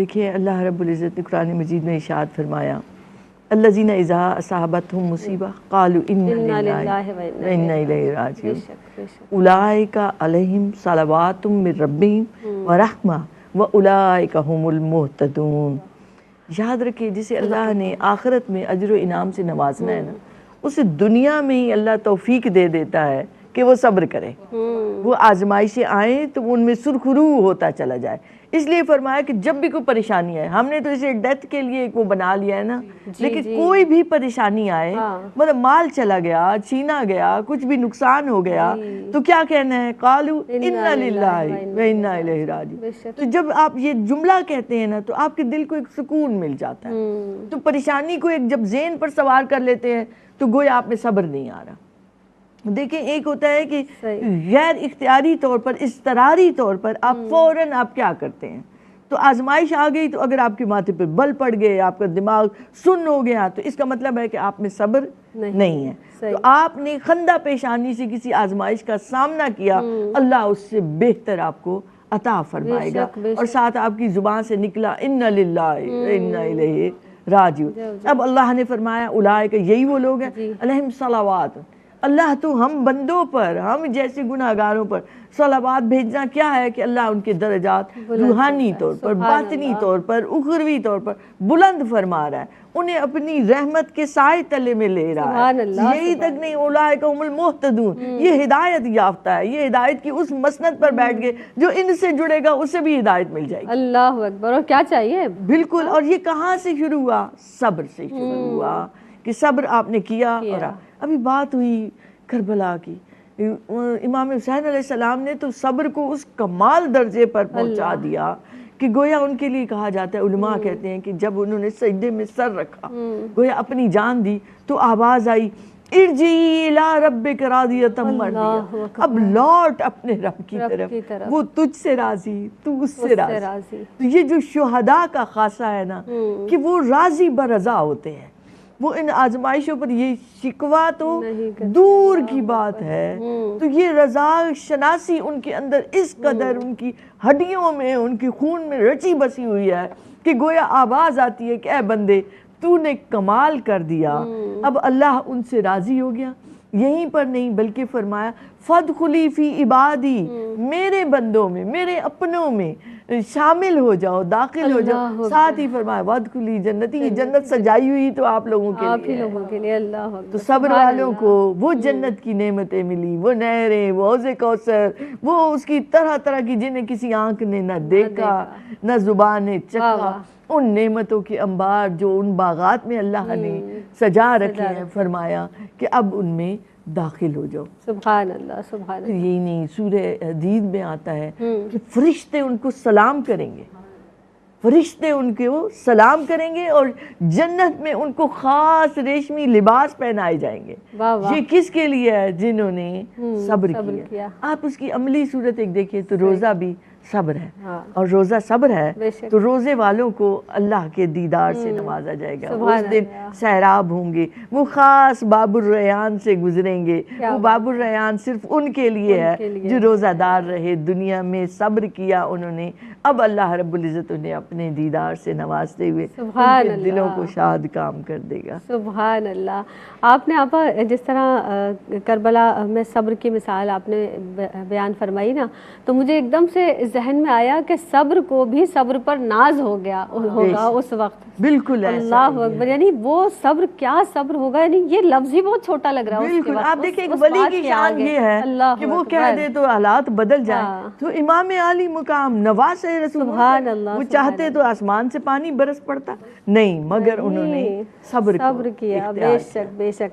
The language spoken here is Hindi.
देखिए अल्लाह रब्बुल इज़्ज़त ने कुरान मजीद में इरशाद फरमाया, अल्लज़ीना इज़ा असाबतहुम मुसीबा क़ालू इन्ना लिल्लाहि व इन्ना इलैहि राजिऊन उलाइका अलैहिम सलवातुम मिर रब्बिहिम व रहमा व उलाइका हुमुल मुहतदून। याद रखिए, जिसे अल्लाह ने आखिरत में अजर व इनाम से नवाजना है ना, उसे दुनिया में ही अल्लाह तौफीक दे देता है कि वो सब्र करे, वो आजमाइशें आए तो उनमें सुरखरू होता चला जाए। इसलिए फरमाया कि जब भी कोई परेशानी आए, हमने तो इसे डेथ के लिए एक वो बना लिया है ना, लेकिन कोई भी परेशानी आए, मतलब माल चला गया, छीना गया, कुछ भी नुकसान हो गया, तो क्या कहना है, कालू इन्ना लिल्लाहि व इन्ना इलैहि राजिऊन। तो जब आप ये जुमला कहते हैं ना, तो आपके दिल को एक सुकून मिल जाता है। तो परेशानी को एक जब ज़हन पर सवार कर लेते हैं तो गोया आप में सब्र नहीं आ रहा। देखिए, एक होता है कि गैर इख्तियारी तौर पर, इस्तरारी तौर पर आप फौरन आप क्या करते हैं, तो आजमाइश आ गई तो अगर आपके माथे पर बल पड़ गए, आपका दिमाग सुन्न हो गया, तो इसका मतलब है कि आप में सब्र नहीं है। तो आपने खंदा पेशानी से किसी आजमाइश का सामना किया, अल्लाह उससे बेहतर आपको अता फरमाएगा। और साथ आपकी जुबान से निकला इन्ना लिल्लाहि व इन्ना इलैहि राजिऊन। अब अल्लाह ने फरमाया उलाइका, यही वो लोग हैं अलैहिम सलावात। अल्लाह तो हम बंदों पर, हम जैसे गुनाहगारों पर सलावात भेजना क्या है कि अल्लाह उनके दर्जात रूहानी तौर पर, बातिनी तौर पर, उखरवी तौर पर बुलंद फरमा रहा है, उन्हें अपनी रहमत के साए तले में ले रहा है। यही तक नहीं, उलाइका हुमुल मुहतदून, ये हिदायत याफ्ता है, ये हिदायत की उस मसनद पर बैठ गए, जो इनसे जुड़ेगा उसे भी हिदायत मिल जाएगी। अल्लाह अकबर। और क्या चाहिए, बिल्कुल। और ये कहाँ से शुरू हुआ, सब्र से शुरू हुआ, कि सब्र आपने किया। और अभी बात हुई करबला की, इमाम हुसैन अलैहिस्सलाम ने तो सब्र को उस कमाल दर्जे पर पहुंचा दिया कि गोया उनके लिए कहा जाता है, उलमा कहते हैं कि जब उन्होंने सजदे में सर रखा, गोया अपनी जान दी, तो आवाज आई इरजी इला रब्बिक रादियतम मर्दिया, अब लौट अपने रब की तरफ, वो तुझसे राजी, तू उससे राजी। तो ये जो शुहदा का खासा है ना, कि वो राजी बरजा होते हैं, वो इन आजमाइशों पर ये शिकवा तो दूर की बात है। तो ये रजा शनासी उनके अंदर इस कदर, उनकी हड्डियों में, उनके खून में रची बसी हुई है कि गोया आवाज आती है कि ऐ बंदे, तूने कमाल कर दिया। अब अल्लाह उनसे राजी हो गया। यहीं पर नहीं बल्कि फरमाया फदखुली फी इबादी, मेरे बंदों में, मेरे अपनों में शामिल हो जाओ, दाखिल हो जाओ। साथ ही फरमाया वदखुली जन्नती, जन्नत सजाई हुई तो आप लोगों के लिए, अल्लाह। तो सब्र वालों को वो जन्नत की नेमतें मिली, वो नहरें, वो हौज़े कौसर, वो उसकी तरह तरह की जिन्हें किसी आंख ने न देखा न जुबान ने चखा, उन नेमतों के अंबार जो उन बागात में अल्लाह ने सजा रखे हैं। फरमाया कि अब उनमें दाखिल हो जाओ। सुभान अल्लाह, सुभान अल्लाह। यही नहीं, सूरह हदीद में आता है कि फरिश्ते उनको सलाम करेंगे, फरिश्ते उनको सलाम करेंगे और जन्नत में उनको खास रेशमी लिबास पहनाए जाएंगे। ये किसके लिए है, जिन्होंने सब्र किया। आप उसकी अमली सूरत एक देखिए तो रोज़ा भी सब्र है, और रोज़ा सब्र है तो रोज़े वालों को अल्लाह के दीदार से नवाजा जाएगा। उस दिन सैराब होंगे, वो खास बाबुर रयान से गुजरेंगे। वो बाबुर रयान सिर्फ उनके लिए है जो रोज़ादार रहे, दुनिया में सब्र किया उन्होंने। अब अल्लाह रब्बुल इज़्ज़त उन्हें अपने दीदार से नवाजते हुए उनके दिलों को शाद काम कर देगा। सुभान अल्लाह। आपने आपा जिस तरह करबला में सब्र की मिसाल आपने बयान फरमाई ना, तो मुझे एकदम से जहन में आया कि सब्र को भी सब्र पर नाज हो गया होगा उस वक्त। बिल्कुल अल्लाह अकबर। यानी वो सब्र, क्या सब्र होगा, यानी ये लफ्ज ही बहुत छोटा लग रहा है। बिल्कुल। आप देखिए एक वली की शान ये है कि वो कह दे तो हालात बदल जाए। तो इमाम आली मुकाम नवाज़ रसूल, वो चाहते तो आसमान से पानी बरस पड़ता नहीं, मगर उन्होंने सब्र किया। बेशक बेशक।